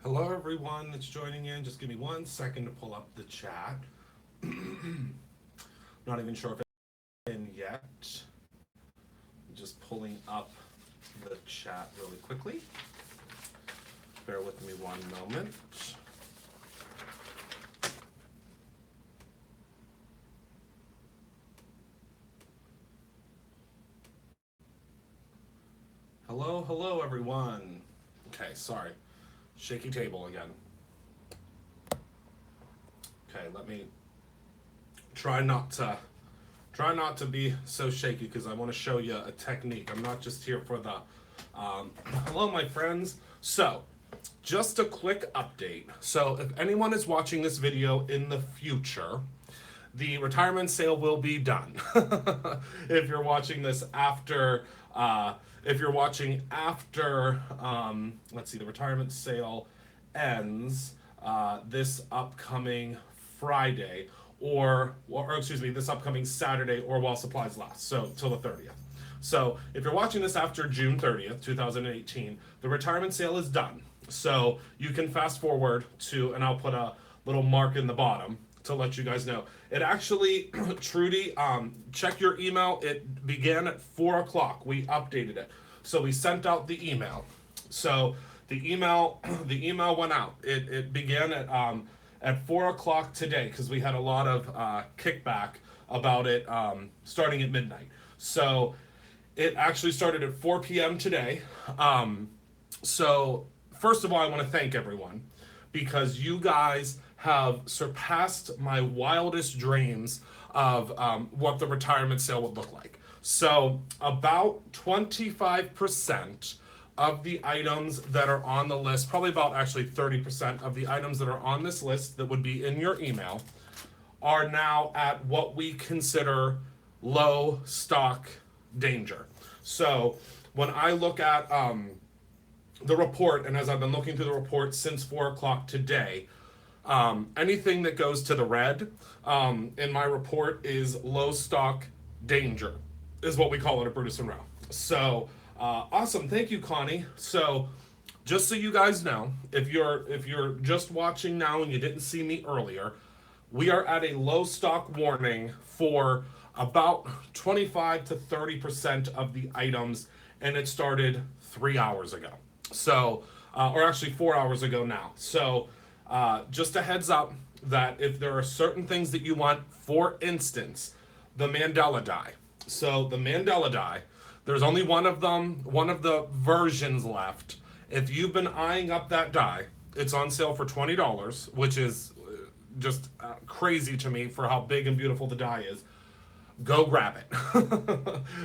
Hello, everyone that's joining in. Just give me 1 second to pull up the chat. Not even sure if it's in yet. Just pulling up the chat really quickly. Bear with me 1 moment. Hello, hello, everyone. Okay, sorry. Shaky table again. Okay, let me try not to be so shaky because I want to show you a technique. I'm not just here for the hello, my friends. So just a quick update. So if anyone is watching this video in the future, the retirement sale will be done. If you're watching this after if you're watching after let's see, the retirement sale ends this upcoming Friday, or excuse me, this upcoming Saturday, or while supplies last, so till the 30th. So if you're watching this after June 30th, 2018, the retirement sale is done. So you can fast forward to, and I'll put a little mark in the bottom to let you guys know. It actually, Trudy, check your email. It began at 4 o'clock. We updated it. So we sent out the email. So the email went out. It began at 4 o'clock today because we had a lot of kickback about it starting at midnight. So it actually started at 4 p.m. today. So first of all, I want to thank everyone because you guys have surpassed my wildest dreams of what the retirement sale would look like. So about 25% of the items that are on the list, probably about actually 30% of the items that are on this list that would be in your email, are now at what we consider low stock danger. So when I look at the report, and as I've been looking through the report since 4 o'clock today, anything that goes to the red in my report is low stock danger, is what we call it at Brutus Monroe. So awesome, thank you, Connie. So just so you guys know, if you're just watching now and you didn't see me earlier, we are at a low stock warning for about 25 to 30% of the items, and it started 3 hours ago. So, or actually 4 hours ago now. So, just a heads up that if there are certain things that you want, for instance, the Mandela die. So the Mandela die, there's only one of them, one of the versions left. If you've been eyeing up that die, it's on sale for $20, which is just crazy to me for how big and beautiful the die is. Go grab it.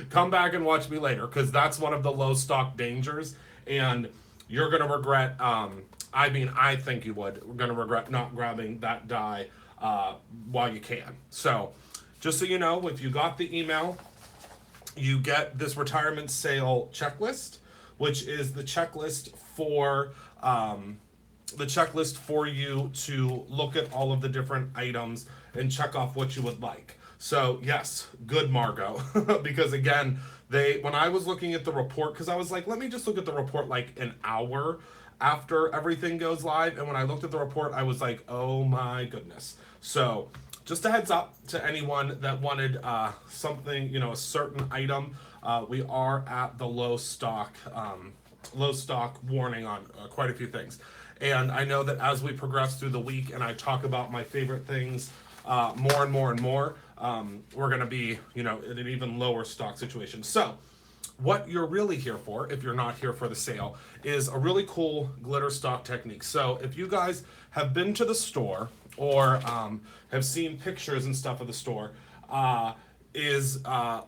Come back and watch me later because that's one of the low stock dangers, and you're gonna regret. I think you would. We're gonna regret not grabbing that die while you can. So, just so you know, if you got the email, you get this retirement sale checklist, which is the checklist for you to look at all of the different items and check off what you would like. So yes, good, Margot, because again, when I was looking at the report, because I was like, let me just look at the report like an hour after everything goes live, and when I looked at the report, I was like, oh my goodness. So just a heads up to anyone that wanted something, a certain item. We are at the low stock warning on quite a few things. And I know that as we progress through the week and I talk about my favorite things more and more and more, we're going to be, in an even lower stock situation. So what you're really here for, if you're not here for the sale, is a really cool glitter stock technique. So if you guys have been to the store or have seen pictures and stuff of the store, is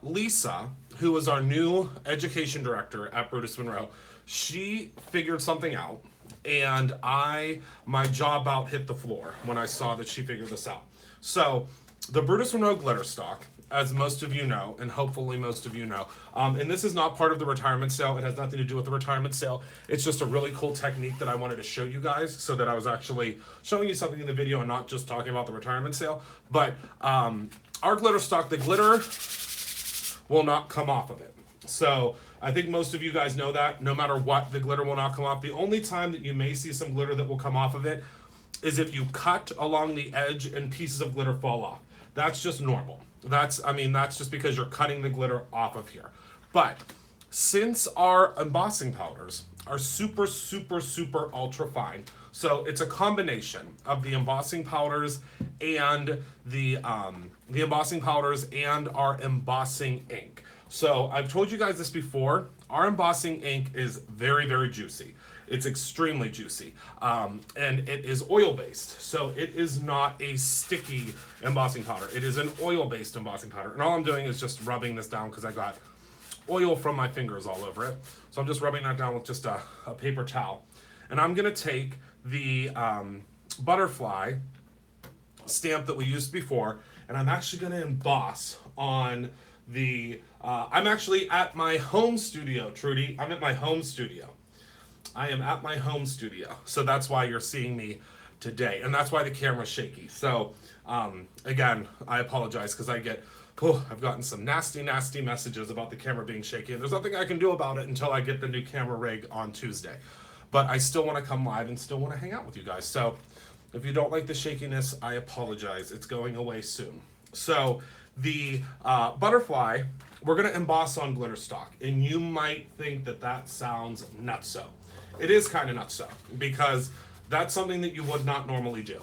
Lisa, who is our new education director at Brutus Monroe. She figured something out, and my jaw about hit the floor when I saw that she figured this out. So the Brutus Monroe glitter stock, as most of you know, and hopefully most of you know, and this is not part of the retirement sale. It has nothing to do with the retirement sale. It's just a really cool technique that I wanted to show you guys so that I was actually showing you something in the video and not just talking about the retirement sale. But our glitter stock, the glitter will not come off of it. So I think most of you guys know that no matter what, the glitter will not come off. The only time that you may see some glitter that will come off of it is if you cut along the edge and pieces of glitter fall off. That's just normal. That's just because you're cutting the glitter off of here. But since our embossing powders are super, super, super ultra fine, so it's a combination of the embossing powders and the embossing powders and our embossing ink. So I've told you guys this before. Our embossing ink is very, very juicy. It's extremely juicy, and it is oil based. So it is not a sticky embossing powder. It is an oil based embossing powder. And all I'm doing is just rubbing this down because I got oil from my fingers all over it. So I'm just rubbing that down with just a paper towel. And I'm gonna take the butterfly stamp that we used before, and I'm actually gonna emboss on the, I'm actually at my home studio, Trudy. I'm at my home studio. I am at my home studio. So that's why you're seeing me today. And that's why the camera's shaky. So again, I apologize because I've gotten some nasty, nasty messages about the camera being shaky. And there's nothing I can do about it until I get the new camera rig on Tuesday. But I still want to come live and still want to hang out with you guys. So if you don't like the shakiness, I apologize. It's going away soon. So the butterfly, we're going to emboss on glitter stock. And you might think that that sounds nutso. It is kind of nutso because that's something that you would not normally do.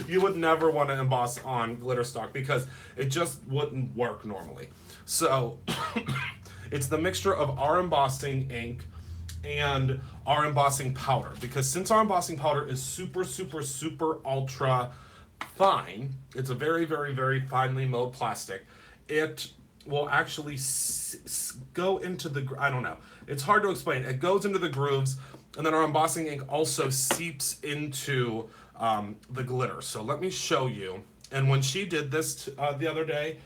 You would never want to emboss on glitter stock because it just wouldn't work normally. So it's the mixture of our embossing ink and our embossing powder, because since our embossing powder is super, super, super ultra fine, it's a very, very, very finely milled plastic, it will actually go into the, I don't know, it's hard to explain. It goes into the grooves, and then our embossing ink also seeps into the glitter. So let me show you. And when she did this the other day,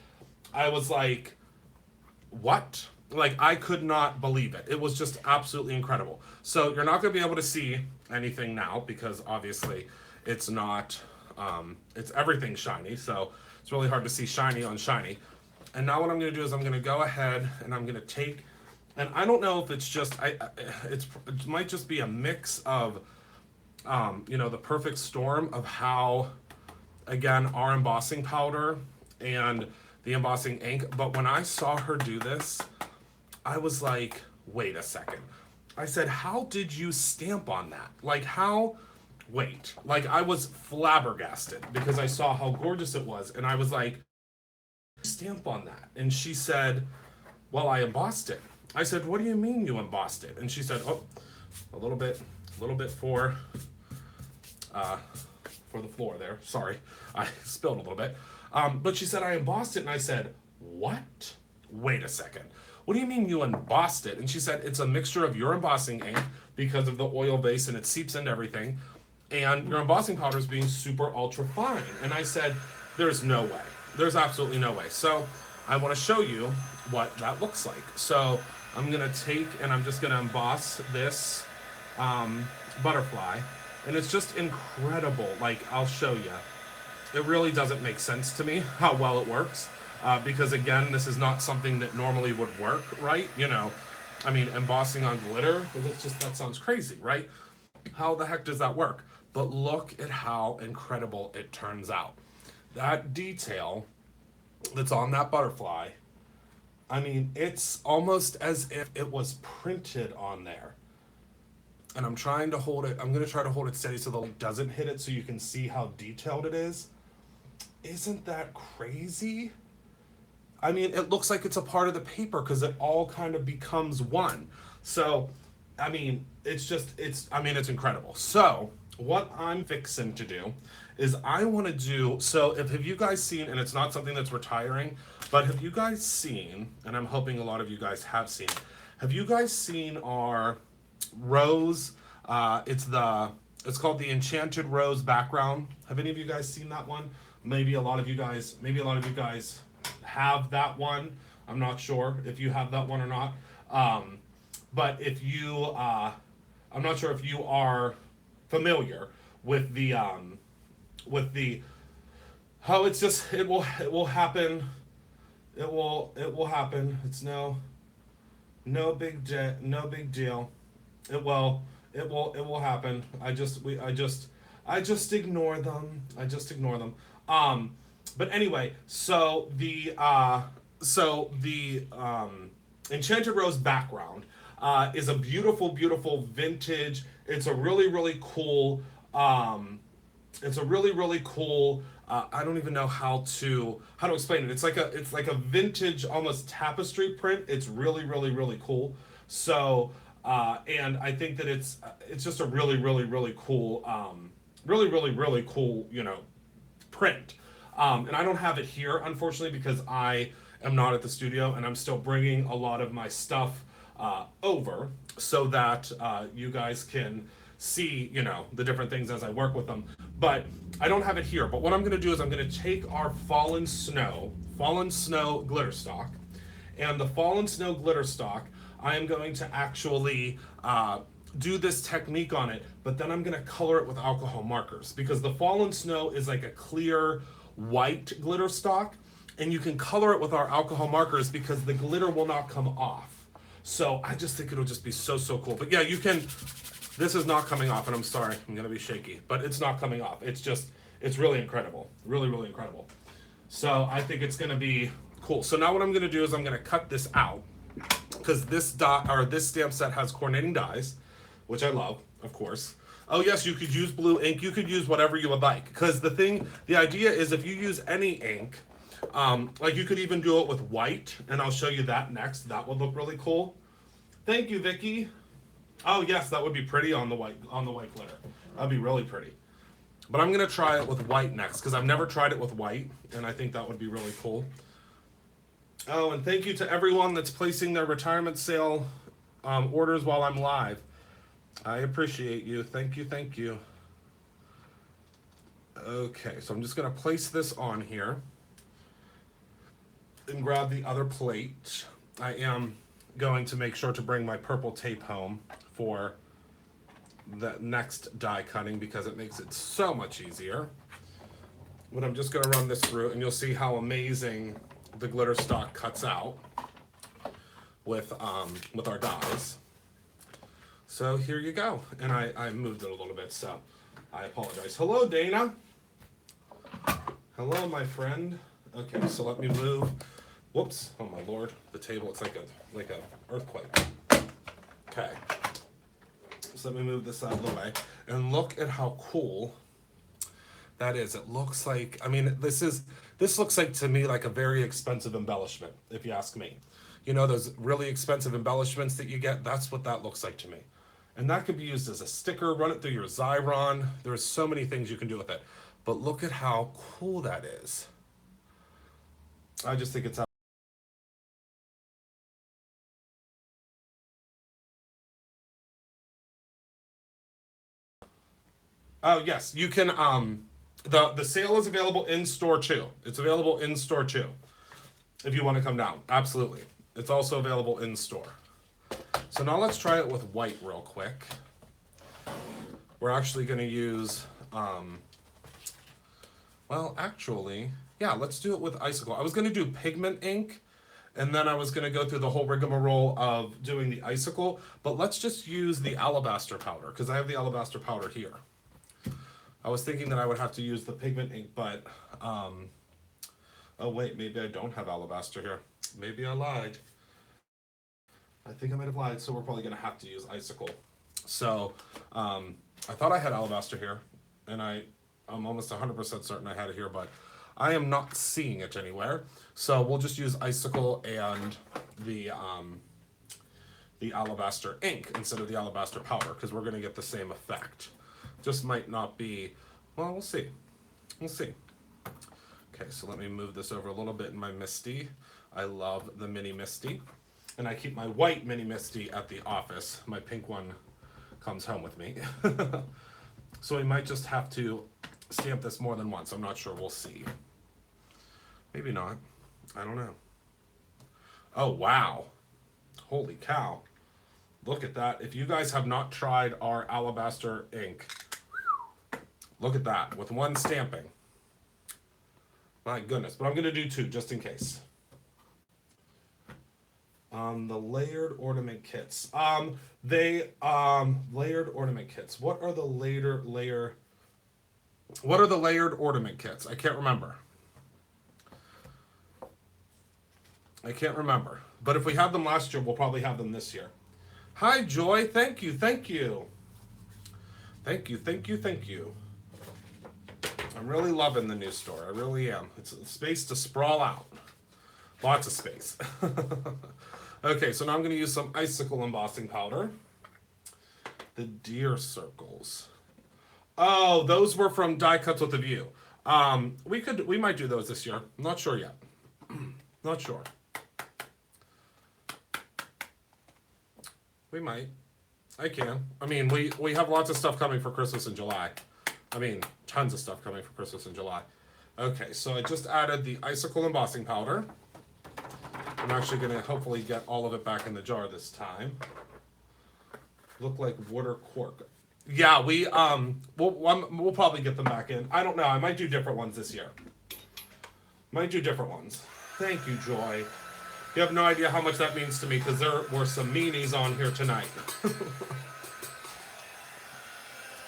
I was like, what? Like, I could not believe it. It was just absolutely incredible. So you're not going to be able to see anything now because obviously it's not, it's everything shiny. So it's really hard to see shiny on shiny. And now what I'm going to do is I'm going to go ahead and I'm going to take, and I don't know if it's just, it might just be a mix of, the perfect storm of how, again, our embossing powder and the embossing ink. But when I saw her do this, I was like, wait a second. I said, how did you stamp on that? Like, how? Wait. Like, I was flabbergasted because I saw how gorgeous it was. And I was like, stamp on that. And she said, well, I embossed it. I said, what do you mean you embossed it? And she said, oh, a little bit for the floor there. Sorry, I spilled a little bit. But she said, I embossed it. And I said, what? Wait a second. What do you mean you embossed it? And she said, it's a mixture of your embossing ink because of the oil base and it seeps into everything, and your embossing powder is being super ultra fine. And I said, there's no way. There's absolutely no way. So I want to show you what that looks like. So I'm going to take and I'm just going to emboss this butterfly. And it's just incredible. Like, I'll show you. It really doesn't make sense to me how well it works. Because again, this is not something that normally would work, right? Embossing on glitter, that sounds crazy, right? How the heck does that work? But look at how incredible it turns out. That detail that's on that butterfly, it's almost as if it was printed on there. And I'm trying to hold it, I'm gonna try to hold it steady so the light doesn't hit it so you can see how detailed it is. Isn't that crazy? It looks like it's a part of the paper because it all kind of becomes one. So, it's incredible. So, what I'm fixing to do is I want to do, so have you guys seen, and it's not something that's retiring, but have you guys seen, and I'm hoping a lot of you guys have seen, have you guys seen our rose, it's called the Enchanted Rose background. Have any of you guys seen that one? Maybe a lot of you guys have that one. I'm not sure if you have that one or not. But if you, I'm not sure if you are familiar with the, it will happen. It will happen. It's no, No big deal. It will. It will happen. I just ignore them. I just ignore them. Um, but anyway, so the Enchanted Rose background is a beautiful vintage. It's a really cool. It's a really cool. I don't even know how to explain it. It's like a vintage almost tapestry print. It's really cool. So and I think that it's just a really cool really cool print. And I don't have it here unfortunately because I am not at the studio and I'm still bringing a lot of my stuff over so that you guys can see, the different things as I work with them. But I don't have it here. But what I'm going to do is I'm going to take our Fallen Snow glitter stock, and the Fallen Snow glitter stock, I am going to actually do this technique on it, but then I'm going to color it with alcohol markers because the Fallen Snow is like a clear white glitter stock, and you can color it with our alcohol markers because the glitter will not come off. So I just think it'll just be so cool. But yeah, you can. This is not coming off, and I'm sorry, I'm gonna be shaky, but it's not coming off. It's really incredible, really incredible. So I think it's gonna be cool. So now what I'm gonna do is I'm gonna cut this out because this stamp set has coordinating dies, which I love, of course. Oh yes, you could use blue ink. You could use whatever you would like. Because the idea is if you use any ink, like you could even do it with white, and I'll show you that next. That would look really cool. Thank you, Vicky. Oh yes, that would be pretty on the white glitter. That'd be really pretty. But I'm gonna try it with white next because I've never tried it with white, and I think that would be really cool. Oh, and thank you to everyone that's placing their retirement sale orders while I'm live. I appreciate you. Thank you, thank you. Okay, so I'm just gonna place this on here and grab the other plate. I am going to make sure to bring my purple tape home for the next die cutting because it makes it so much easier. But I'm just going to run this through and you'll see how amazing the glitter stock cuts out with our dies. So here you go. And I moved it a little bit, so I apologize. Hello, Dana. Hello, my friend. Okay, so let me move. Whoops! Oh my lord, the table. It's like a earthquake. Okay. So let me move this out of the way, and look at how cool that is. It looks like, I mean, this looks like to me like a very expensive embellishment, if you ask me. You know those really expensive embellishments that you get? That's what that looks like to me. And that could be used as a sticker. Run it through your Xyron. There's so many things you can do with it. But look at how cool that is. I just think it's Oh yes, you can. The sale is available in store too. It's available in store too, if you want to come down. Absolutely, it's also available in store. So now let's try it with white real quick. We're actually going to use. Well, actually, yeah, let's do it with icicle. I was going to do pigment ink, and then I was going to go through the whole rigmarole of doing the icicle. But let's just use the alabaster powder because I have the alabaster powder here. I was thinking that I would have to use the pigment ink, but, oh wait, maybe I don't have alabaster here. Maybe I lied. I think I might have lied, so we're probably gonna have to use icicle. So, I thought I had alabaster here, and I'm almost 100% certain I had it here, but I am not seeing it anywhere. So we'll just use icicle and the alabaster ink instead of the alabaster powder, because we're gonna get the same effect. Just might not be, well, we'll see. We'll see. Okay, so let me move this over a little bit in my Misty. I love the mini Misty. And I keep my white mini Misty at the office. My pink one comes home with me. So we might just have to stamp this more than once. I'm not sure. We'll see. Maybe not. I don't know. Oh, wow. Holy cow. Look at that. If you guys have not tried our alabaster ink, look at that with one stamping. My goodness. But I'm going to do two just in case. The layered ornament kits. Layered ornament kits. What are the What are the layered ornament kits? I can't remember. But if we had them last year, we'll probably have them this year. Hi, Joy. Thank you. Thank you. Thank you. Thank you. Thank you. I'm really loving the new store. I really am. It's a space to sprawl out. Lots of space. Okay, so now I'm going to use some icicle embossing powder. The deer circles. Oh, those were from Die Cuts with a View. We might do those this year. I'm not sure yet. Not sure. We might. I can. I mean, we have lots of stuff coming for Christmas in July. I mean, tons of stuff coming for Christmas in July. Okay, so I just added the icicle embossing powder. I'm actually going to hopefully get all of it back in the jar this time. Look like wood or cork. Yeah, we'll probably get them back in. I don't know. I might do different ones this year. Might do different ones. Thank you, Joy. You have no idea how much that means to me because there were some meanies on here tonight.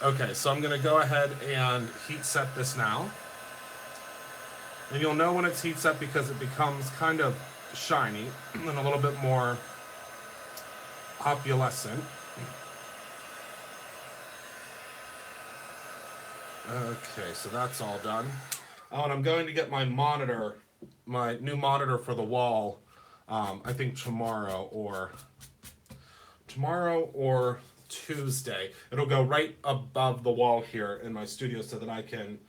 Okay, so I'm going to go ahead and heat set this now. And you'll know when it's heat set because it becomes kind of shiny and a little bit more opalescent. Okay, so that's all done. Oh, and I'm going to get my monitor, my new monitor for the wall, I think tomorrow or Tuesday. It'll go right above the wall here in my studio so that I can,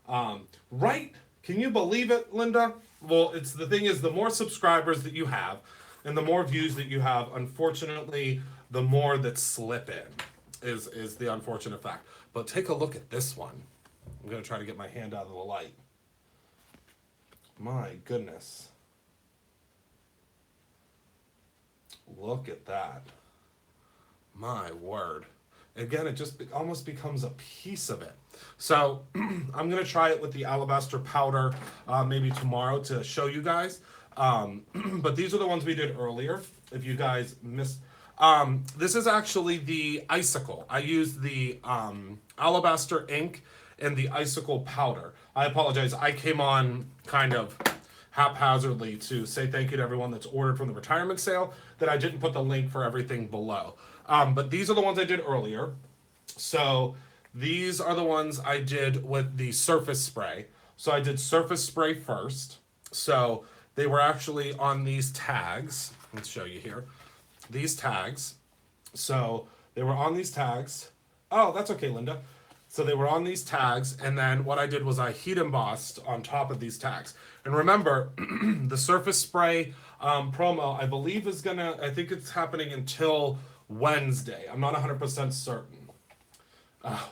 can you believe it, Linda? Well, the thing is, the more subscribers that you have and the more views that you have, unfortunately, the more that slip in is the unfortunate fact. But take a look at this one. I'm going to try to get my hand out of the light. My goodness. Look at that. My word. Again, it just almost becomes a piece of it. So I'm going to try it with the alabaster powder maybe tomorrow to show you guys. But these are the ones we did earlier. If you guys missed. This is actually the icicle. I used the alabaster ink and the icicle powder. I apologize. I came on kind of haphazardly to say thank you to everyone that's ordered from the retirement sale, that I didn't put the link for everything below. But these are the ones I did earlier. So these are the ones I did with the surface spray. So I did surface spray first. So they were actually on these tags. Let's show you here. These tags. So they were on these tags. Oh, that's okay, Linda. So they were on these tags, and then what I did was I heat embossed on top of these tags. And remember, the surface spray promo, I believe I think it's happening until Wednesday. I'm not 100% certain.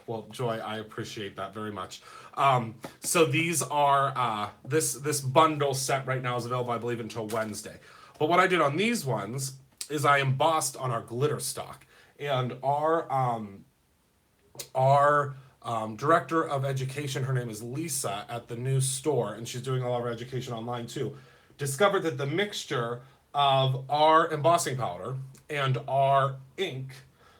Well, Joy, I appreciate that very much. So these are, this bundle set right now is available, I believe, until Wednesday. But what I did on these ones is I embossed on our glitter stock. And our director of education, her name is Lisa, at the new store, and she's doing all of our education online too, discovered that the mixture of our embossing powder and our ink,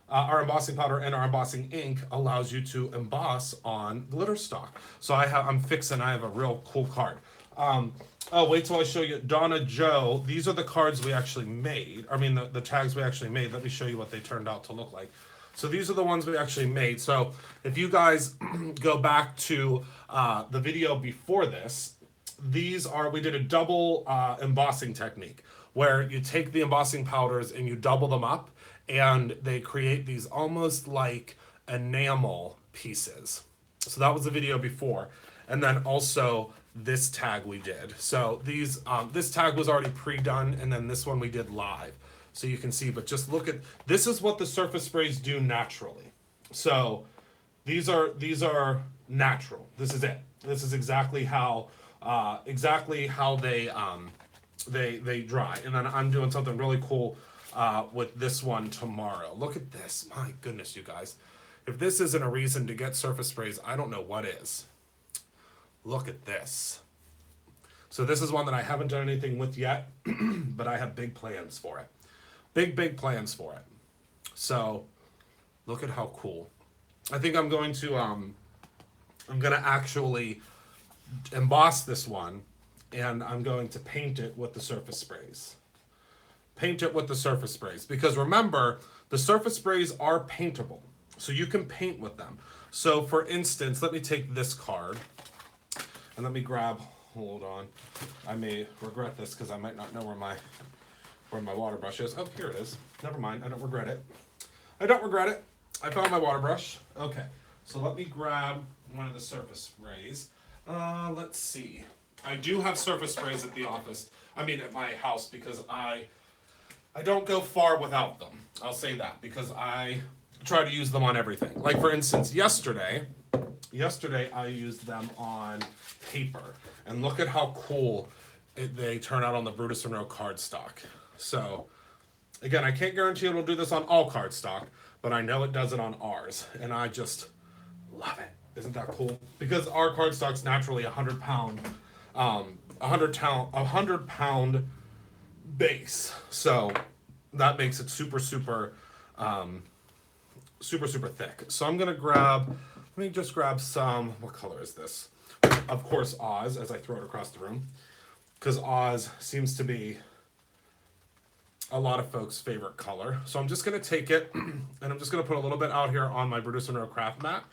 our embossing powder and our embossing ink allows you to emboss on glitter stock. So I have a real cool card. Oh, wait till I show you. Donna Joe, these are the cards we actually made. I mean, the tags we actually made. Let me show you what they turned out to look like. So these are the ones we actually made. So if you guys go back to the video before this, we did a double embossing technique where you take the embossing powders and you double them up, and they create these almost like enamel pieces. So that was the video before. And then also this tag we did. So this tag was already pre-done, and then this one we did live. So you can see, but just look at, this is what the surface sprays do naturally. So these are natural. This is it. This is exactly how they dry. And then I'm doing something really cool with this one tomorrow. Look at this. My goodness, you guys. If this isn't a reason to get surface sprays, I don't know what is. Look at this. So this is one that I haven't done anything with yet, but I have big plans for it. big plans for it. So look at how cool. I think I'm going to actually emboss this one, and I'm going to paint it with the surface sprays. Paint it with the surface sprays, because remember, the surface sprays are paintable, so you can paint with them. So for instance, let me take this card and let me grab, hold on, I may regret this because I might not know where my water brush is. Oh, here it is. Never mind, I don't regret it. I don't regret it. I found my water brush. Okay, so let me grab one of the surface sprays. Let's see. I do have surface sprays at the office. I mean, at my house, because I don't go far without them. I'll say that, because I try to use them on everything. Like for instance, yesterday I used them on paper, and look at how cool they turn out on the Brutus Monroe cardstock. So again, I can't guarantee it'll do this on all cardstock, but I know it does it on ours, and I just love it. Isn't that cool? Because our cardstock's naturally 100-pound, 100-pound base, so that makes it super thick. So I'm gonna grab, let me just grab some, what color is this? Of course, Oz, as I throw it across the room, because Oz seems to be a lot of folks' favorite color. So I'm just gonna take it and I'm just gonna put a little bit out here on my Brutus Monroe craft mat,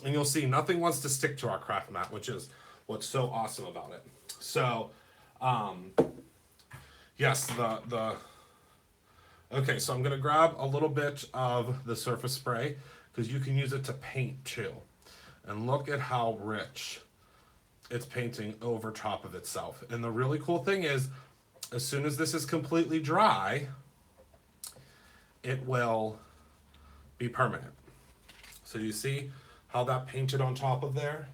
and you'll see nothing wants to stick to our craft mat, which is what's so awesome about it. So yes, okay, so I'm gonna grab a little bit of the surface spray, because you can use it to paint too. And look at how rich it's painting over top of itself. And the really cool thing is, as soon as this is completely dry, it will be permanent. So you see how that painted on top of there?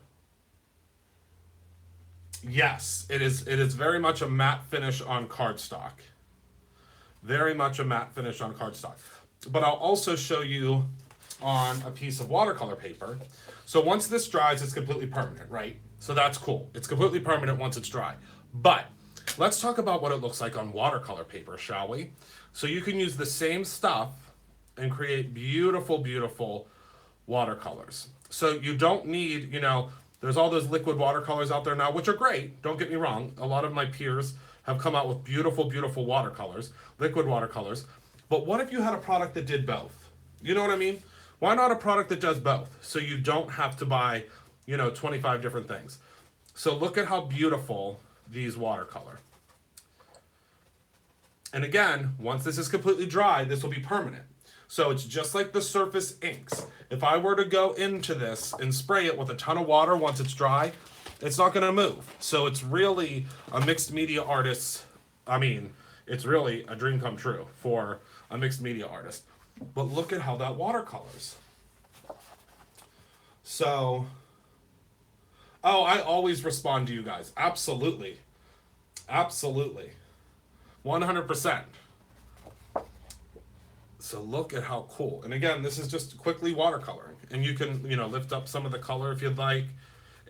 Yes, it is very much a matte finish on cardstock. Very much a matte finish on cardstock. But I'll also show you on a piece of watercolor paper. So once this dries, it's completely permanent, right? So that's cool. It's completely permanent once it's dry. But let's talk about what it looks like on watercolor paper, shall we? So you can use the same stuff and create beautiful watercolors. So you don't need, there's all those liquid watercolors out there now, which are great. Don't get me wrong. A lot of my peers have come out with beautiful watercolors, liquid watercolors. But what if you had a product that did both? You know what I mean? Why not a product that does both? So you don't have to buy, 25 different things. So look at how beautiful these watercolor. And again, once this is completely dry, this will be permanent. So it's just like the surface inks. If I were to go into this and spray it with a ton of water once it's dry, it's not going to move. So it's really a mixed media artist. It's really a dream come true for a mixed media artist. But look at how that watercolors. So, I always respond to you guys. Absolutely. 100%. So look at how cool. And again, this is just quickly watercoloring. And you can, lift up some of the color if you'd like,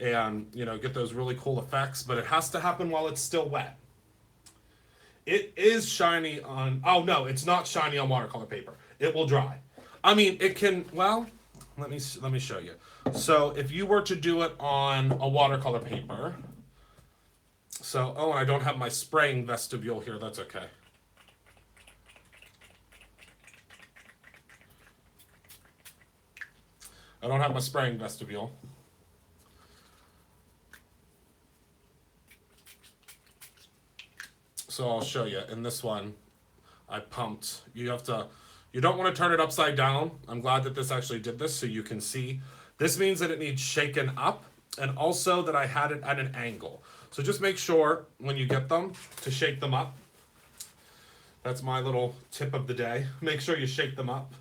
and, get those really cool effects. But it has to happen while it's still wet. It is shiny on, oh no, it's not shiny on watercolor paper. It will dry. It can, well, let me show you. So if you were to do it on a watercolor paper, so, and I don't have my spraying vestibule here, that's okay. I don't have my spraying vestibule. So I'll show you. In this one, I pumped. You don't want to turn it upside down. I'm glad that this actually did this so you can see. This means that it needs shaken up, and also that I had it at an angle. So just make sure when you get them to shake them up. That's my little tip of the day. Make sure you shake them up.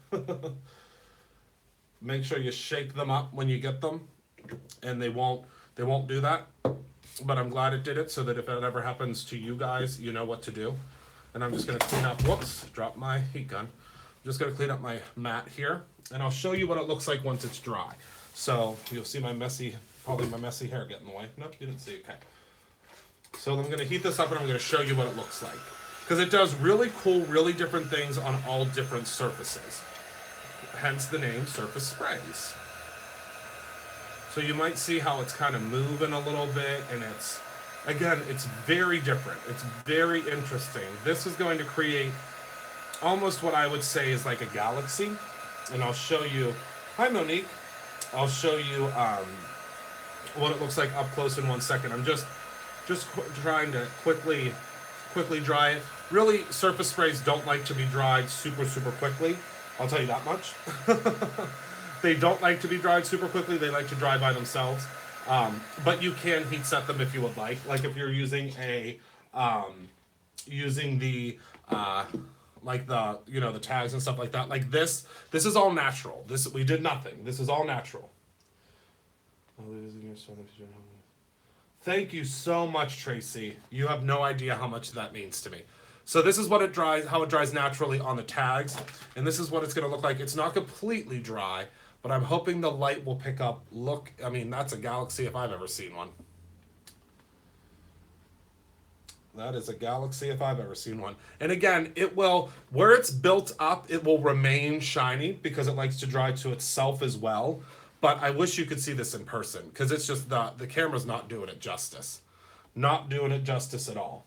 Make sure you shake them up when you get them, and they won't do that. But I'm glad it did it, so that if it ever happens to you guys, you know what to do. And I'm just going to clean up, whoops, drop my heat gun. I'm just going to clean up my mat here, and I'll show you what it looks like once it's dry. So you'll see my messy hair get in the way. Nope, you didn't see, okay. So I'm going to heat this up, and I'm going to show you what it looks like. because it does really cool, really different things on all different surfaces. Hence the name Surface Sprays. So you might see how it's kind of moving a little bit, and it's very different. It's very interesting. This is going to create almost what I would say is like a galaxy, and I'll show you. Hi, Monique. I'll show you what it looks like up close in 1 second. I'm just trying to quickly dry it. Really, surface sprays don't like to be dried super quickly. I'll tell you that much. They don't like to be dried super quickly. They like to dry by themselves. But you can heat set them if you would like. Like if you're using using the like the tags and stuff like that. Like this is all natural. We did nothing. This is all natural. Thank you so much, Tracy. You have no idea how much that means to me. So this is what it dries, how it dries naturally on the tags, and this is what it's going to look like. It's not completely dry, but I'm hoping the light will pick up. Look, I mean, that's a galaxy if I've ever seen one. That is a galaxy if I've ever seen one. And again, it will, where it's built up, it will remain shiny because it likes to dry to itself as well. But I wish you could see this in person because it's just the camera's not doing it justice. Not doing it justice at all.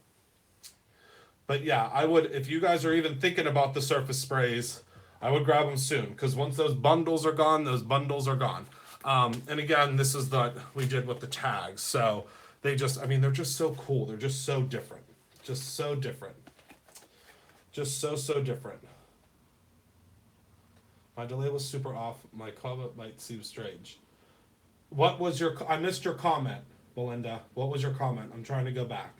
But yeah, I would, if you guys are even thinking about the surface sprays, I would grab them soon because once those bundles are gone, those bundles are gone. And again, this is what we did with the tags. So they just, I mean, they're just so cool. They're just so different. Just so different. Just so different. My delay was super off. My comment might seem strange. What was your, I missed your comment, Belinda. What was your comment? I'm trying to go back.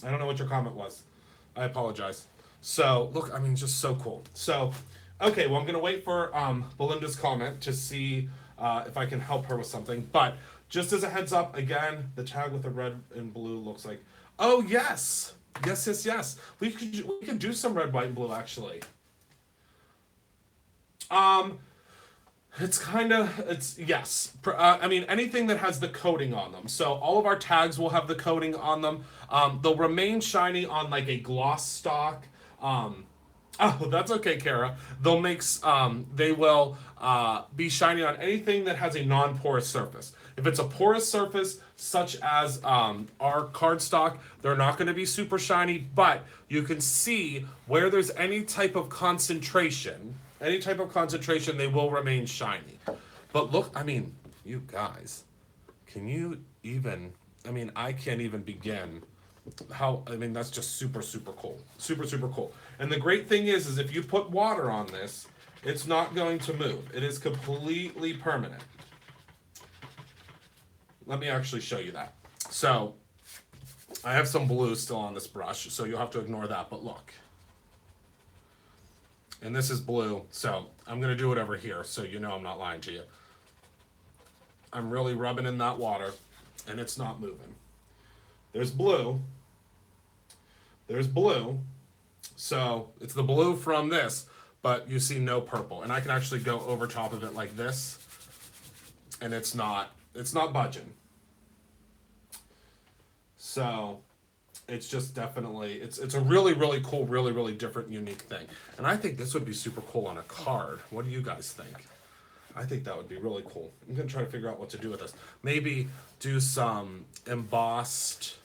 I don't know what your comment was. I apologize. So, look, I mean, just so cool. So, okay, well, I'm going to wait for Belinda's comment to see if I can help her with something. But just as a heads up, again, the tag with the red and blue looks like, oh, yes. Yes. We could do some red, white, and blue, actually. Yes. I mean, anything that has the coating on them. So all of our tags will have the coating on them. They'll remain shiny on like a gloss stock. Oh, that's okay, Kara. They will be shiny on anything that has a non-porous surface. If it's a porous surface, such as our cardstock, they're not going to be super shiny, but you can see where there's any type of concentration, they will remain shiny. But look, I mean, you guys, can you even, I mean, I can't even begin that's just super cool. Super cool. And the great thing is if you put water on this, it's not going to move. It is completely permanent. Let me actually show you that. So, I have some blue still on this brush, so you'll have to ignore that, but look. And this is blue, so I'm going to do it over here, so you know I'm not lying to you. I'm really rubbing in that water, and it's not moving. There's blue. So it's the blue from this, but you see no purple. And I can actually go over top of it like this, and it's not budging. So it's just definitely, it's a really cool, really different, unique thing. And I think this would be super cool on a card. What do you guys think? I think that would be really cool. I'm going to try to figure out what to do with this. Maybe do some embossed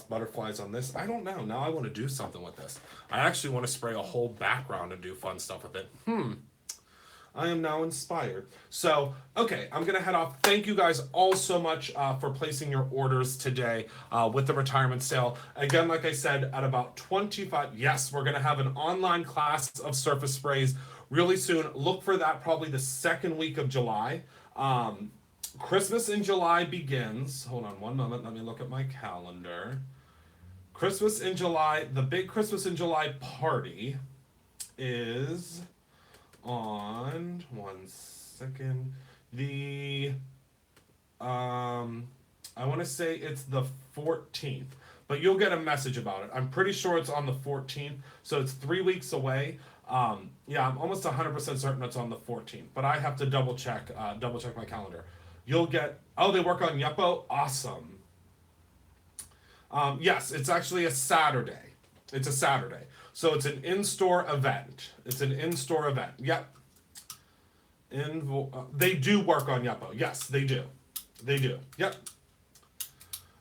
butterflies on this. I don't know. Now I want to do something with this. I actually want to spray a whole background and do fun stuff with it. I am now inspired. So, okay, I'm going to head off. Thank you guys all so much for placing your orders today with the retirement sale. Again, like I said, at about 25, yes, we're going to have an online class of surface sprays really soon. Look for that probably the second week of July. Christmas in July begins. Hold on one moment. Let me look at my calendar. Christmas in July, the big Christmas in July party is on, 1 second, I want to say it's the 14th, but you'll get a message about it. I'm pretty sure it's on the 14th, so it's 3 weeks away. Yeah, I'm almost 100% certain it's on the 14th, but I have to double check my calendar. You'll get, oh, they work on Yupo? Awesome. Yes, it's actually a Saturday. It's a Saturday. So it's an in-store event. It's an in-store event. Yep. They do work on Yuppo. Yes, they do. They do. Yep.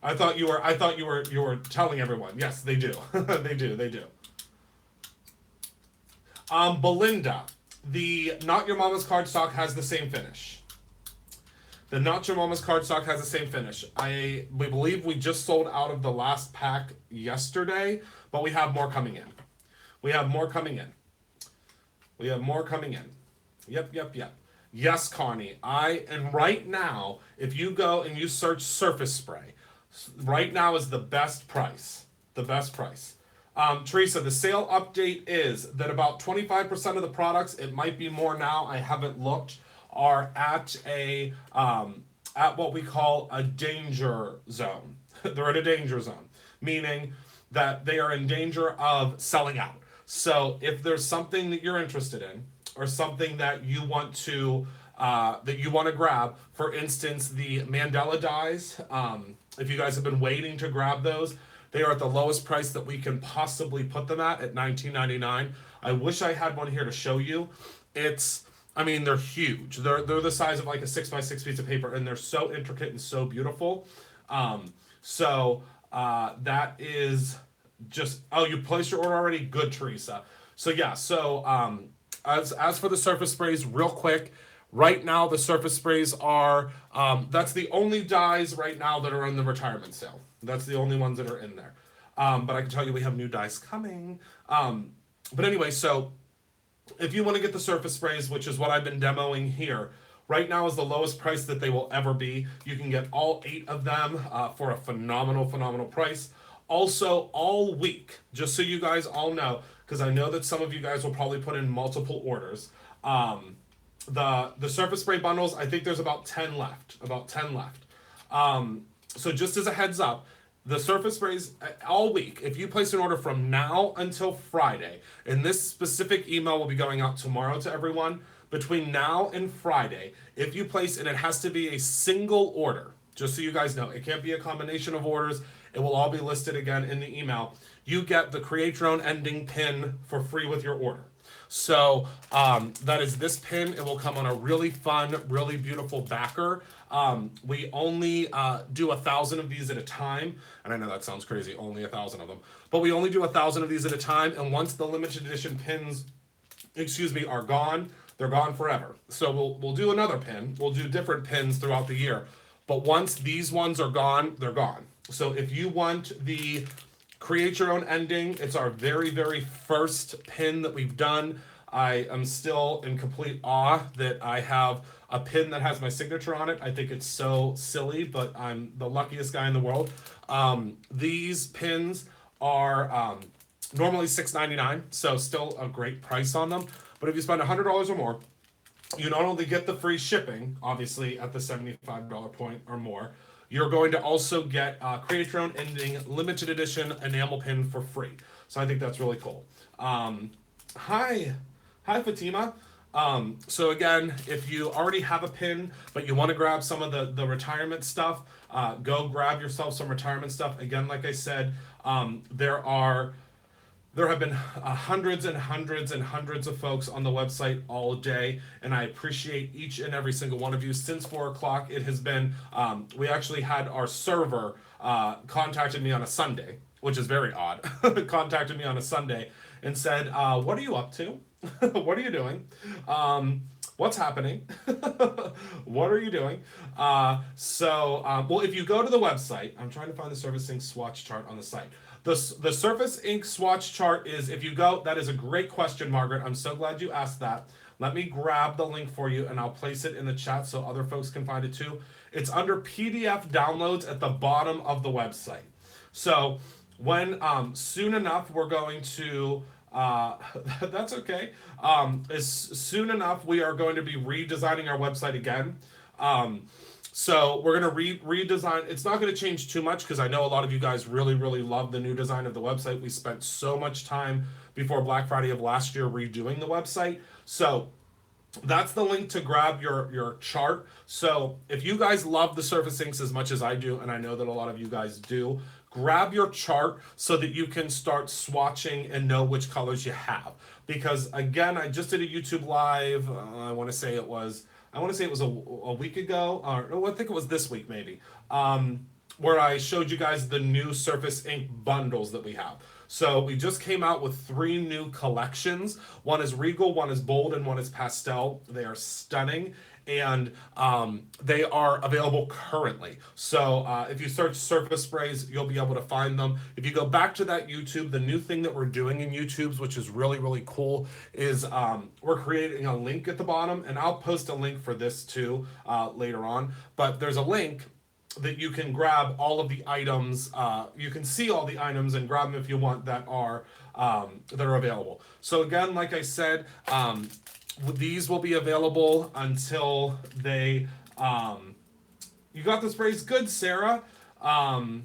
I thought you were telling everyone. Yes, they do. They do. They do. Belinda, the Not Your Mama's cardstock has the same finish. The Not Your Mama's cardstock has the same finish. We believe we just sold out of the last pack yesterday, but we have more coming in. We have more coming in. We have more coming in. Yep, yep, yep. Yes, Connie. And right now, if you go and you search surface spray, right now is the best price. The best price. Teresa, the sale update is that about 25% of the products, it might be more now, I haven't looked, are at at what we call a danger zone. They're at a danger zone, meaning that they are in danger of selling out. So if there's something that you're interested in, or something that you want to grab, for instance, the Mandela dies. If you guys have been waiting to grab those, they are at the lowest price that we can possibly put them at $19.99. I wish I had one here to show you. I mean, they're huge. They're the size of like a 6x6 piece of paper, and they're so intricate and so beautiful. That is just, oh, you placed your order already? Good, Teresa. So yeah, as for the surface sprays, real quick, right now the surface sprays are, that's the only dyes right now that are in the retirement sale. That's the only ones that are in there. But I can tell you we have new dyes coming. But anyway, so if you want to get the surface sprays, which is what I've been demoing here, right now is the lowest price that they will ever be. You can get all 8 of them for a phenomenal, phenomenal price. Also, all week, just so you guys all know, because I know that some of you guys will probably put in multiple orders. The surface spray bundles, I think there's about 10 left. About 10 left. So just as a heads up, the surface sprays all week, if you place an order from now until Friday, and this specific email will be going out tomorrow to everyone, between now and Friday, if you place, and it has to be a single order, just so you guys know, it can't be a combination of orders. It will all be listed again in the email. You get the Create Your Own Ending pin for free with your order. So that is this pin. It will come on a really fun, really beautiful backer. We only do 1,000 of these at a time. And I know that sounds crazy, only 1,000 of them. But we only do 1,000 of these at a time. And once the limited edition pins, are gone, they're gone forever. So we'll do another pin. We'll do different pins throughout the year. But once these ones are gone, they're gone. So if you want the Create Your Own Ending, it's our very, very first pin that we've done. I am still in complete awe that I have a pin that has my signature on it. I think it's so silly, but I'm the luckiest guy in the world. These pins are normally $6.99, so still a great price on them. But if you spend $100 or more, you not only get the free shipping, obviously at the $75 point or more, you're going to also get Create Your Own Ending limited edition enamel pin for free. So I think that's really cool. Hi Fatima. So again, if you already have a pin, but you want to grab some of the retirement stuff, go grab yourself some retirement stuff. Again, like I said, there have been hundreds and hundreds and hundreds of folks on the website all day, and I appreciate each and every single one of you. Since 4 o'clock, it has been, we actually had our server contacted me on a Sunday, which is very odd, contacted me on a Sunday and said, what are you up to? What are you doing? What's happening? What are you doing? Well, if you go to the website, I'm trying to find the Surface Ink swatch chart on the site. The Surface Ink swatch chart is, if you go, that is a great question, Margaret. I'm so glad you asked that. Let me grab the link for you and I'll place it in the chat so other folks can find it too. It's under PDF downloads at the bottom of the website. So when soon enough we're going to that's okay. As soon enough we are going to be redesigning our website again. So we're going to redesign. It's not going to change too much because I know a lot of you guys really, really love the new design of the website. We spent so much time before Black Friday of last year redoing the website. So that's the link to grab your chart. So if you guys love the Surface Inks as much as I do, and I know that a lot of you guys do, grab your chart so that you can start swatching and know which colors you have. Because again, I just did a YouTube live. I want to say it was a week ago, or no, I think it was this week maybe, where I showed you guys the new Surface Ink bundles that we have. So we just came out with 3 new collections. One is Regal, one is Bold, and one is Pastel. They are stunning, and they are available currently. So if you search Surface Sprays, you'll be able to find them. If you go back to that YouTube, the new thing that we're doing in YouTube's, which is really, really cool, is we're creating a link at the bottom, and I'll post a link for this too later on. But there's a link that you can grab all of the items. You can see all the items and grab them if you want that are available. So again, like I said, these will be available until they. You got the sprays, good, Sarah. Oh,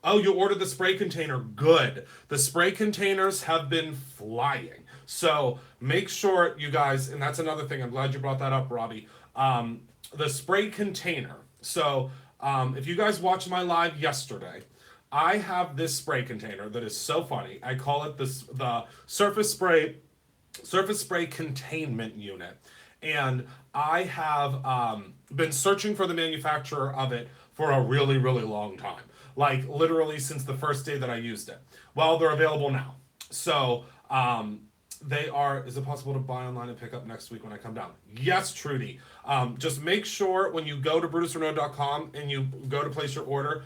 you ordered the spray container, good. The spray containers have been flying. So make sure you guys, and that's another thing. I'm glad you brought that up, Robbie. The spray container. So. If you guys watched my live yesterday, I have this spray container that is so funny. I call it the Surface Spray Containment Unit. And I have been searching for the manufacturer of it for a really, really long time. Like literally since the first day that I used it. Well, they're available now. So they are, is it possible to buy online and pick up next week when I come down? Yes, Trudy. Just make sure when you go to brutusrenault.com and you go to place your order,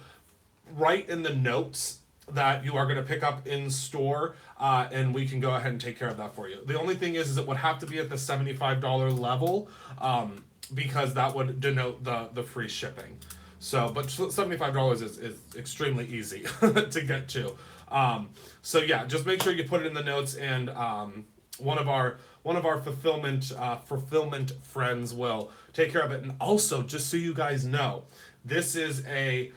write in the notes that you are going to pick up in store, and we can go ahead and take care of that for you. The only thing is it would have to be at the $75 level, because that would denote the free shipping. So, but $75 is extremely easy to get to. So yeah, just make sure you put it in the notes, and one of our fulfillment friends will take care of it. And also, just so you guys know, this is a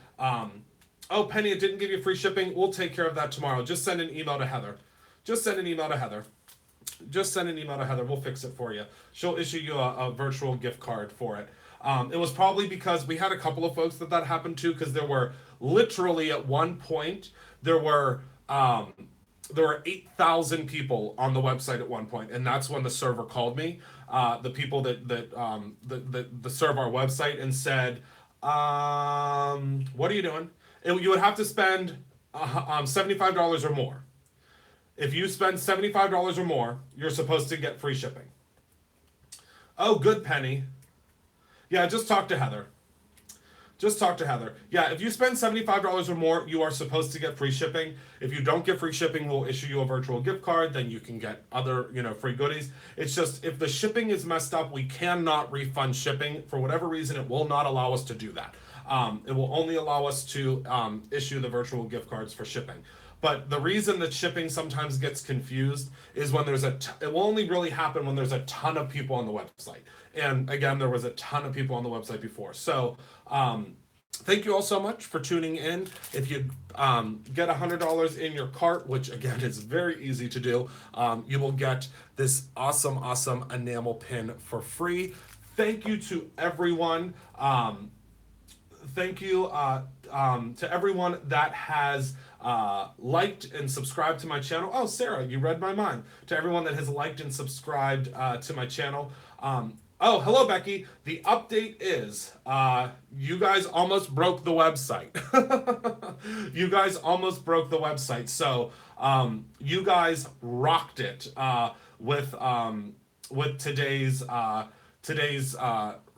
oh, Penny, it didn't give you free shipping. We'll take care of that tomorrow. Just send an email to Heather. Just send an email to Heather. We'll fix it for you. She'll issue you a virtual gift card for it. It was probably because we had a couple of folks that happened to, because there were literally at one point there were 8,000 people on the website at one point, and that's when the server called me, the people that serve our website, and said, "What are you doing?" You would have to spend $75 or more. If you spend $75 or more, you're supposed to get free shipping. Oh, good, Penny. Yeah, just talk to Heather. Yeah, if you spend $75 or more, you are supposed to get free shipping. If you don't get free shipping, we'll issue you a virtual gift card. Then you can get other, free goodies. It's just, if the shipping is messed up, we cannot refund shipping. For whatever reason, it will not allow us to do that. It will only allow us to issue the virtual gift cards for shipping. But the reason that shipping sometimes gets confused is when it will only really happen when there's a ton of people on the website. And again, there was a ton of people on the website before. So thank you all so much for tuning in. If you get $100 in your cart, which again is very easy to do, you will get this awesome enamel pin for free. Thank you to everyone. Thank you to everyone that has liked and subscribed to my channel. Oh, Sarah, you read my mind. To everyone that has liked and subscribed to my channel. Oh, hello, Becky. The update is you guys almost broke the website. So you guys rocked it with today's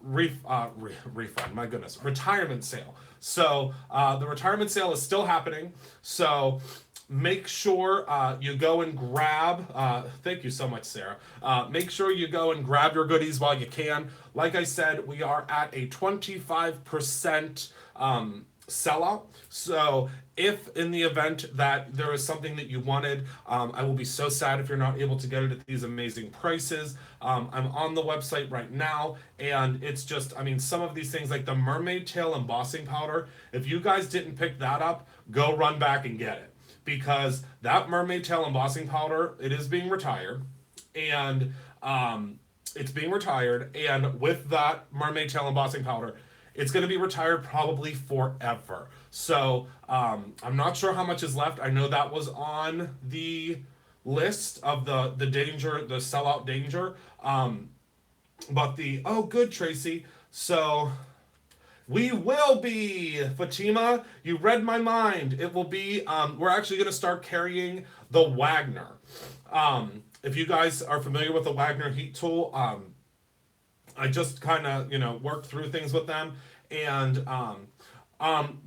refund. My goodness, retirement sale. So the retirement sale is still happening. So make sure you go and grab, thank you so much, Sarah. Make sure you go and grab your goodies while you can. Like I said, we are at a 25% sellout. So if in the event that there is something that you wanted, I will be so sad if you're not able to get it at these amazing prices. I'm on the website right now, and it's just, some of these things like the mermaid tail embossing powder, if you guys didn't pick that up, go run back and get it. Because that mermaid tail embossing powder, it is being retired, and it's being retired, and with that mermaid tail embossing powder, it's going to be retired probably forever. So I'm not sure how much is left. I know that was on the list of the danger, the sellout danger. But the oh good Tracy. So we will be, Fatima. You read my mind. It will be. We're actually going to start carrying the Wagner. If you guys are familiar with the Wagner heat tool, I just kind of worked through things with them, and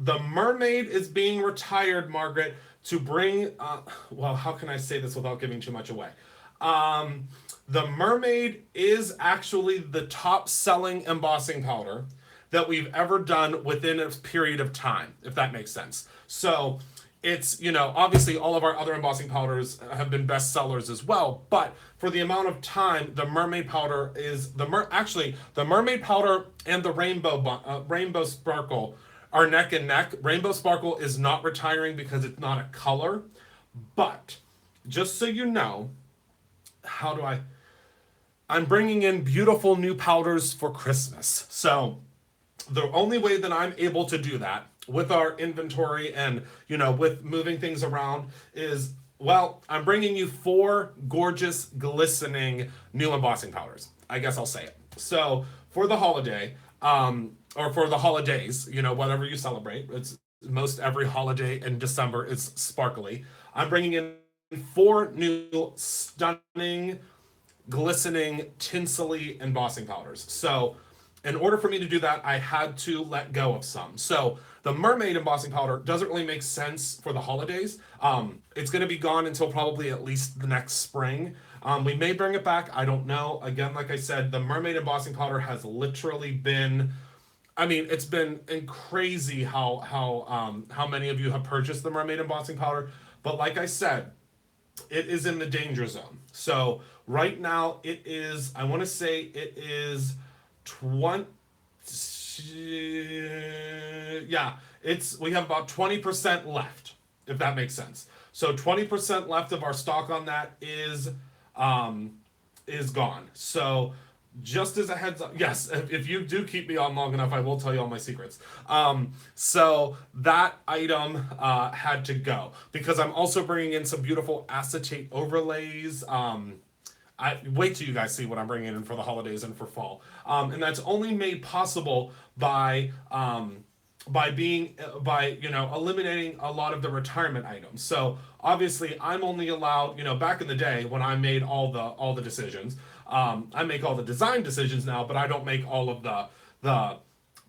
the Mermaid is being retired, Margaret, to bring. Well, how can I say this without giving too much away? The Mermaid is actually the top selling embossing powder that we've ever done within a period of time, if that makes sense. So it's, obviously all of our other embossing powders have been best sellers as well, but for the amount of time, the Mermaid powder is actually the Mermaid powder and the Rainbow Sparkle are neck and neck. Rainbow Sparkle is not retiring because it's not a color, but just so you know, I'm bringing in beautiful new powders for Christmas. So the only way that I'm able to do that with our inventory and, with moving things around is, well, I'm bringing you 4 gorgeous, glistening new embossing powders. I guess I'll say it. So for the holiday, or for the holidays, whatever you celebrate, it's most every holiday in December is sparkly. I'm bringing in 4 new stunning, glistening, tinselly embossing powders. So in order for me to do that, I had to let go of some. So the Mermaid embossing powder doesn't really make sense for the holidays. It's going to be gone until probably at least the next spring. We may bring it back. I don't know. Again, like I said, the Mermaid embossing powder has literally been. I mean, it's been crazy how many of you have purchased the Mermaid embossing powder. But like I said, it is in the danger zone. So right now it is. I want to say it is 20. Yeah, we have about 20% left, if that makes sense. So 20% left of our stock on that is gone. So just as a heads up, yes, if you do keep me on long enough, I will tell you all my secrets. So that item had to go because I'm also bringing in some beautiful acetate overlays. I wait till you guys see what I'm bringing in for the holidays and for fall, and that's only made possible by eliminating a lot of the retirement items. So obviously, I'm only allowed, back in the day when I made all the decisions, I make all the design decisions now, but I don't make all of the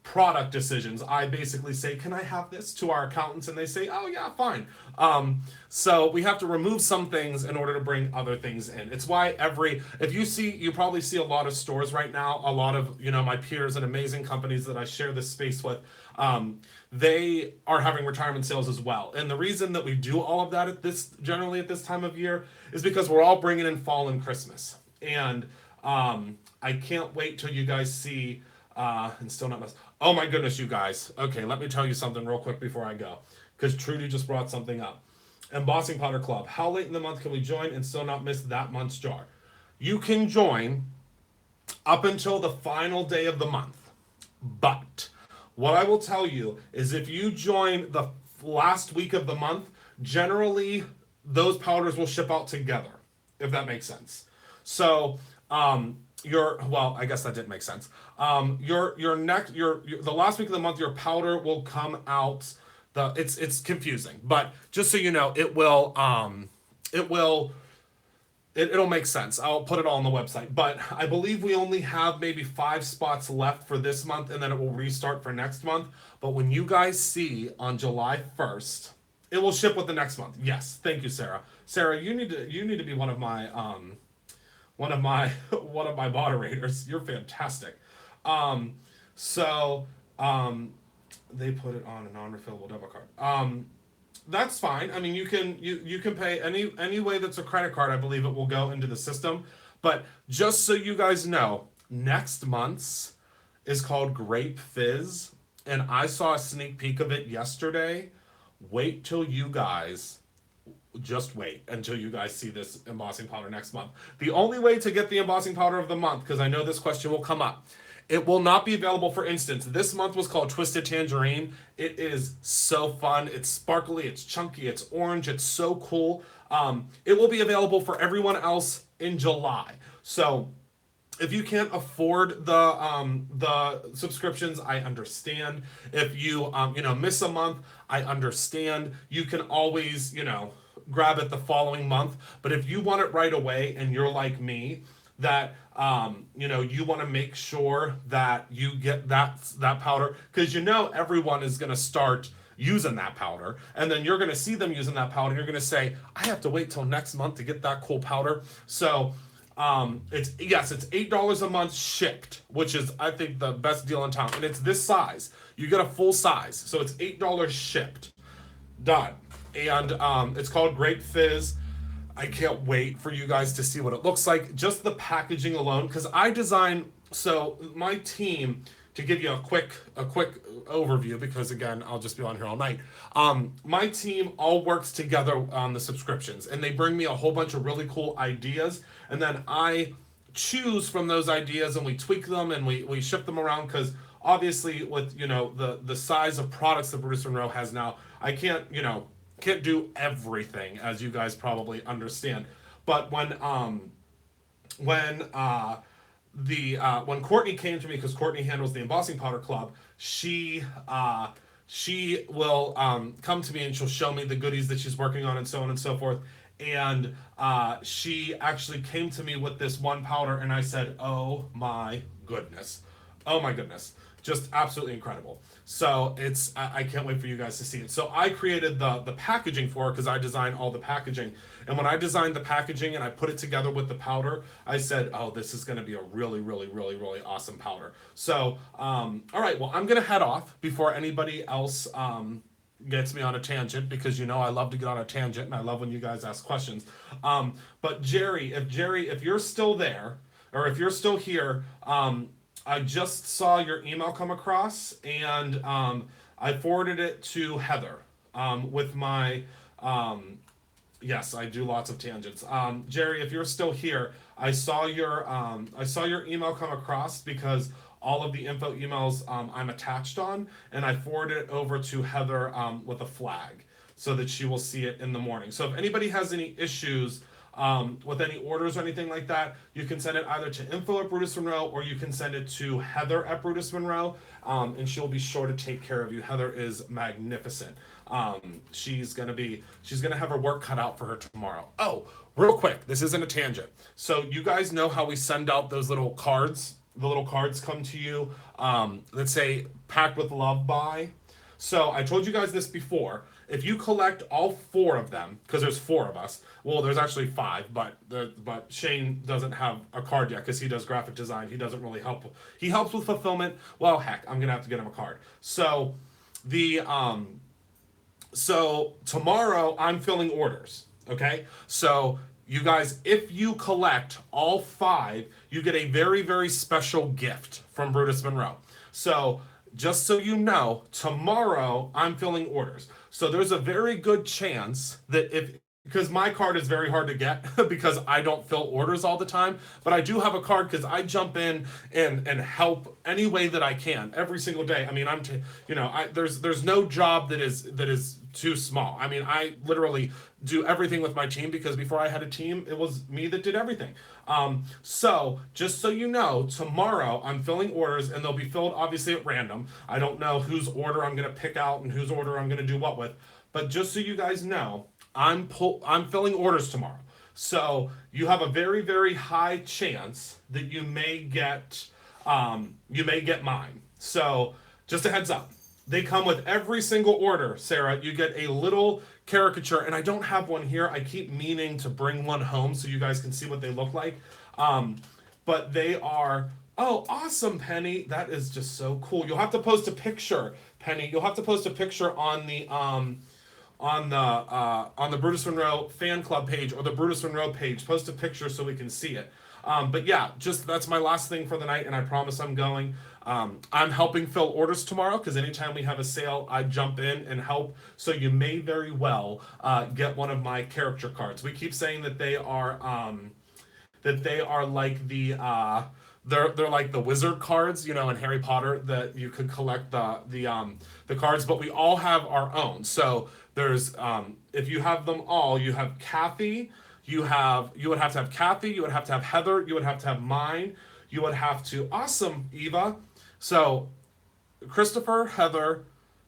product decisions. I basically say, can I have this, to our accountants, and they say, oh yeah, fine. So we have to remove some things in order to bring other things in. It's why you probably see a lot of stores right now, a lot of, my peers and amazing companies that I share this space with, they are having retirement sales as well. And the reason that we do all of that generally at this time of year is because we're all bringing in fall and Christmas. And I can't wait till you guys see, and still not mess. Oh my goodness, you guys. Okay, let me tell you something real quick before I go, because Trudy just brought something up. Embossing Powder Club. How late in the month can we join and still not miss that month's jar? You can join up until the final day of the month. But what I will tell you is if you join the last week of the month, generally those powders will ship out together, if that makes sense. So, I guess that didn't make sense. The last week of the month, your powder will come out. It's confusing, but just so you know, it'll make sense. I'll put it all on the website, but I believe we only have maybe 5 spots left for this month, and then it will restart for next month. But when you guys see on July 1st, it will ship with the next month. Yes, thank you, Sarah. Sarah, you need to be one of my moderators. You're fantastic. They put it on a non-refillable debit card. That's fine. I mean, you can pay any way that's a credit card. I believe it will go into the system. But just so you guys know, next month's is called Grape Fizz, and I saw a sneak peek of it yesterday. Just wait until you guys see this embossing powder next month. The only way to get the embossing powder of the month, because I know this question will come up, It will not be available for instance. This month was called Twisted Tangerine. It is so fun. It's sparkly, it's chunky, it's orange, it's so cool. It will be available for everyone else in July. So if you can't afford the subscriptions, I understand. If you miss a month, I understand. You can always grab it the following month. But if you want it right away and you're like me, that you want to make sure that you get that powder, because everyone is going to start using that powder, and then you're going to see them using that powder. You're going to say, I have to wait till next month to get that cool powder. So it's $8 a month shipped, which is I think the best deal in town, and it's this size. You get a full size, so it's $8 shipped. Done. And it's called Grape Fizz. I can't wait for you guys to see what it looks like. Just the packaging alone, because I design. So my team, to give you a quick overview, because again I'll just be on here all night. My team all works together on the subscriptions, and they bring me a whole bunch of really cool ideas, and then I choose from those ideas and we tweak them and we ship them around, because obviously with the size of products that Bruce Monroe has now, I can't do everything, as you guys probably understand. But when Courtney came to me, because Courtney handles the Embossing Powder Club, she will come to me and she'll show me the goodies that she's working on and so on and so forth. And she actually came to me with this one powder, and I said, oh my goodness, just absolutely incredible. So I can't wait for you guys to see it. So I created the packaging for it, because I designed all the packaging. And when I designed the packaging and I put it together with the powder, I said, oh, this is going to be a really, really, really, really awesome powder. So, all right, well, I'm going to head off before anybody else gets me on a tangent, because I love to get on a tangent, and I love when you guys ask questions. But Jerry, if you're still there, or if you're still here, I just saw your email come across, and I forwarded it to Heather with my. Yes, I do lots of tangents. Jerry, if you're still here, I saw your email come across, because all of the info emails I'm attached on, and I forwarded it over to Heather with a flag, so that she will see it in the morning. So if anybody has any issues with any orders or anything like that, you can send it either to info@Brutus Monroe, or you can send it to Heather@Brutus Monroe, and she'll be sure to take care of you. Heather is magnificent. She's gonna have her work cut out for her tomorrow. Oh, real quick, this isn't a tangent. So you guys know how we send out those little cards? The little cards come to you that say "Packed with Love" by. So I told you guys this before. If you collect all 4 of them, because there's 4 of us. Well, there's actually 5, but Shane doesn't have a card yet, because he does graphic design. He doesn't really help. He helps with fulfillment. Well, heck, I'm gonna have to get him a card. So so tomorrow I'm filling orders. Okay, so you guys, if you collect all 5, you get a very, very special gift from Brutus Monroe. So just so you know, tomorrow I'm filling orders. So there's a very good chance that because my card is very hard to get because I don't fill orders all the time, but I do have a card because I jump in and help any way that I can every single day. I mean, there's no job that is too small. I mean, I literally do everything with my team, because before I had a team, it was me that did everything. So just so you know, tomorrow I'm filling orders, and they'll be filled obviously at random. I don't know whose order I'm going to pick out and whose order I'm going to do what with, but just so you guys know, I'm filling orders tomorrow. So you have a very, very high chance that you may get mine. So just a heads up. They come with every single order, Sarah. You get a little caricature, and I don't have one here. I keep meaning to bring one home so you guys can see what they look like. But they are, oh, awesome, Penny. That is just so cool. You'll have to post a picture, Penny. You'll have to post a picture on the Brutus Monroe fan club page, or the Brutus Monroe page. Post a picture so we can see it. But yeah, just that's my last thing for the night, and I promise I'm going. I'm helping fill orders tomorrow, because anytime we have a sale, I jump in and help. So you may very well get one of my character cards. We keep saying that they are like they're like the wizard cards, in Harry Potter that you could collect the cards, but we all have our own. So there's if you have them all, you have Kathy, you would have to have Kathy, you would have to have Heather, you would have to have mine, you would have to awesome Eva. So Christopher, Heather,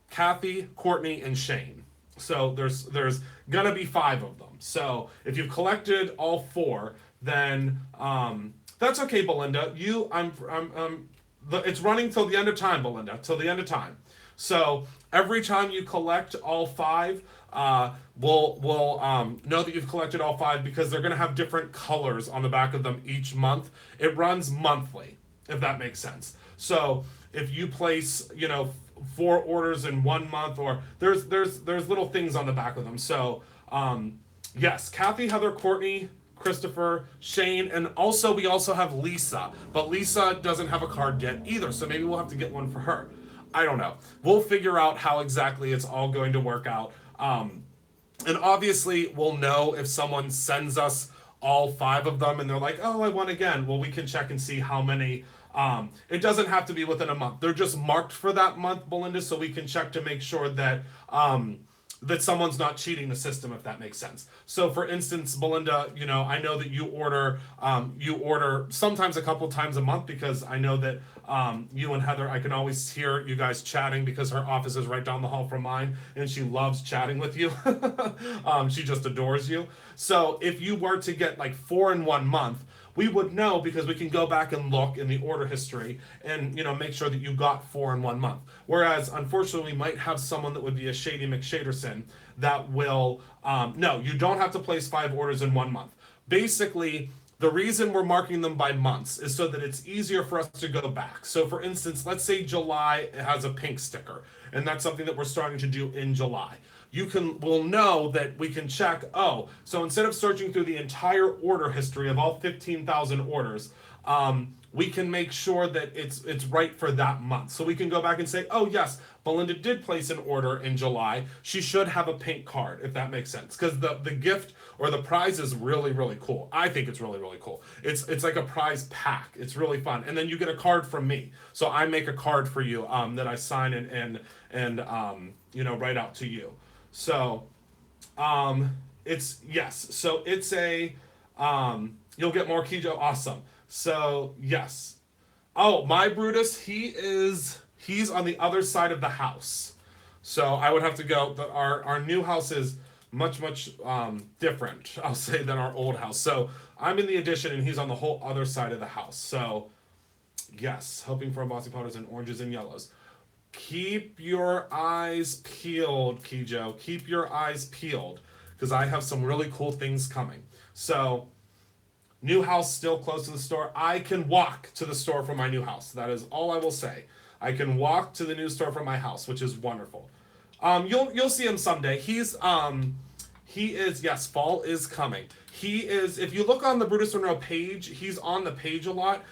Kathy, Courtney, and Shane. So there's gonna be five of them. So if you've collected all four, then that's okay, Belinda. It's running till the end of time, Belinda. Till the end of time. So every time you collect all five, we'll know that you've collected all five because they're gonna have different colors on the back of them each month. It runs monthly, if that makes sense. So if you place, four orders in 1 month, or there's little things on the back of them. So yes, Kathy, Heather, Courtney, Christopher, Shane, and also we also have Lisa, but Lisa doesn't have a card yet either, so maybe we'll have to get one for her. I don't know. We'll figure out how exactly it's all going to work out. And obviously, we'll know if someone sends us all five of them and they're like, oh, I won again. Well, we can check and see how many. It doesn't have to be within a month. They're just marked for that month, Belinda, so we can check to make sure that that someone's not cheating the system, if that makes sense. So for instance, Belinda, I know that you order sometimes a couple times a month because I know that you and Heather, I can always hear you guys chatting because her office is right down the hall from mine and she loves chatting with you. She just adores you. So if you were to get like 4 in 1 month, we would know because we can go back and look in the order history and make sure that you got 4 in 1 month. Whereas unfortunately we might have someone that would be a Shady McShaderson that will no, you don't have to place 5 orders in 1 month. Basically, the reason we're marking them by months is so that it's easier for us to go back. So for instance, let's say July has a pink sticker, and that's something that we're starting to do in July. We'll know that we can check, so instead of searching through the entire order history of all 15,000 orders, we can make sure that it's right for that month. So we can go back and say, oh yes, Belinda did place an order in July. She should have a pink card, if that makes sense. Because the gift or the prize is really, really cool. I think it's really, really cool. It's like a prize pack. It's really fun. And then you get a card from me. So I make a card for you that I sign and write out to you. So, it's, yes, so it's a, you'll get more Kijo, awesome. So, yes. Oh, my Brutus, he's on the other side of the house. So I would have to go, our new house is much, different, I'll say, than our old house. So I'm in the addition and he's on the whole other side of the house. So, yes, hoping for embossing powders and oranges and yellows. Keep your eyes peeled, Kijo. Keep your eyes peeled, because I have some really cool things coming. So, new house still close to the store. I can walk to the store from my new house. That is all I will say. I can walk to the new store from my house, which is wonderful. You'll see him someday. He is, yes, fall is coming. He is, if you look on the Brutus Monroe page, he's on the page a lot.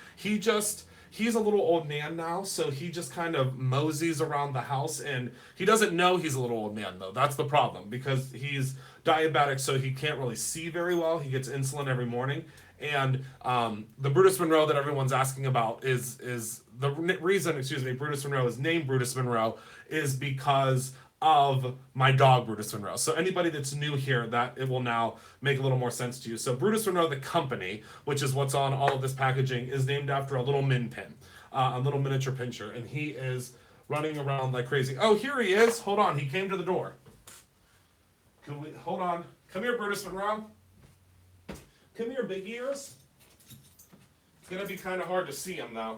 He's a little old man now, so he just kind of moseys around the house, and he doesn't know he's a little old man, though. That's the problem, because he's diabetic, so he can't really see very well. He gets insulin every morning, and the Brutus Monroe that everyone's asking about is the reason, Brutus Monroe is named Brutus Monroe is because of my dog Brutus Monroe. So anybody that's new here, that it will now make a little more sense to you. So Brutus Monroe, the company, which is what's on all of this packaging, is named after a little min pin, a little miniature pincher, and he is running around like crazy. Oh, here he is. Hold on, he came to the door. Hold on. Come here, Brutus Monroe. Come here, big ears. It's gonna be kind of hard to see him though.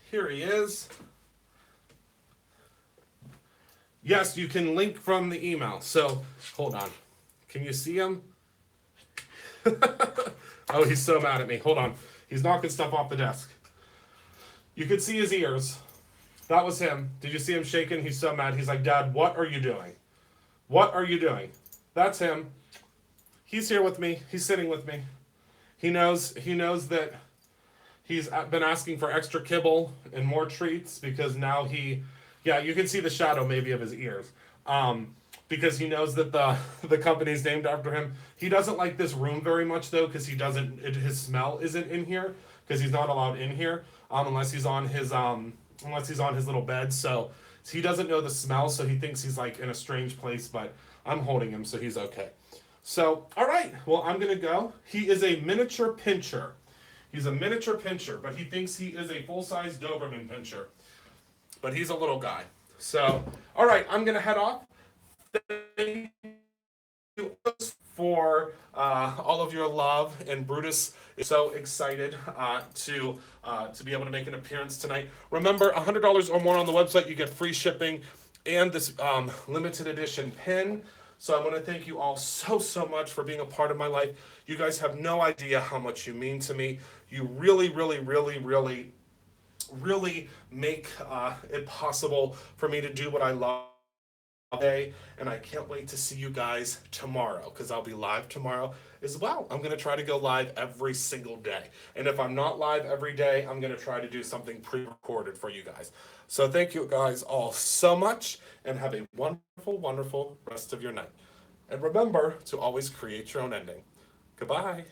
Here he is. Yes, you can link from the email. So, hold on. Can you see him? Oh, he's so mad at me. Hold on. He's knocking stuff off the desk. You could see his ears. That was him. Did you see him shaking? He's so mad. He's like, Dad, what are you doing? What are you doing? That's him. He's here with me. He's sitting with me. He knows that he's been asking for extra kibble and more treats because now yeah, you can see the shadow maybe of his ears. Because he knows that the company's named after him. He doesn't like this room very much though, because his smell isn't in here. because he's not allowed in here unless he's on his little bed. So he doesn't know the smell, so he thinks he's like in a strange place, but I'm holding him, so he's okay. So, all right, well, I'm gonna go. He is a miniature pinscher. He's a miniature pinscher, but he thinks he is a full-size Doberman pinscher. But he's a little guy. So, all right, I'm gonna head off. Thank you for all of your love, and Brutus is so excited to be able to make an appearance tonight. Remember, $100 or more on the website, you get free shipping and this limited edition pin. So I want to thank you all so much for being a part of my life. You guys have no idea how much you mean to me. You really make it possible for me to do what I love today, and I can't wait to see you guys tomorrow, because I'll be live tomorrow as well. I'm going to try to go live every single day, and if I'm not live every day, I'm going to try to do something pre-recorded for you guys. So thank you guys all so much, and have a wonderful rest of your night. And remember to always create your own ending. Goodbye.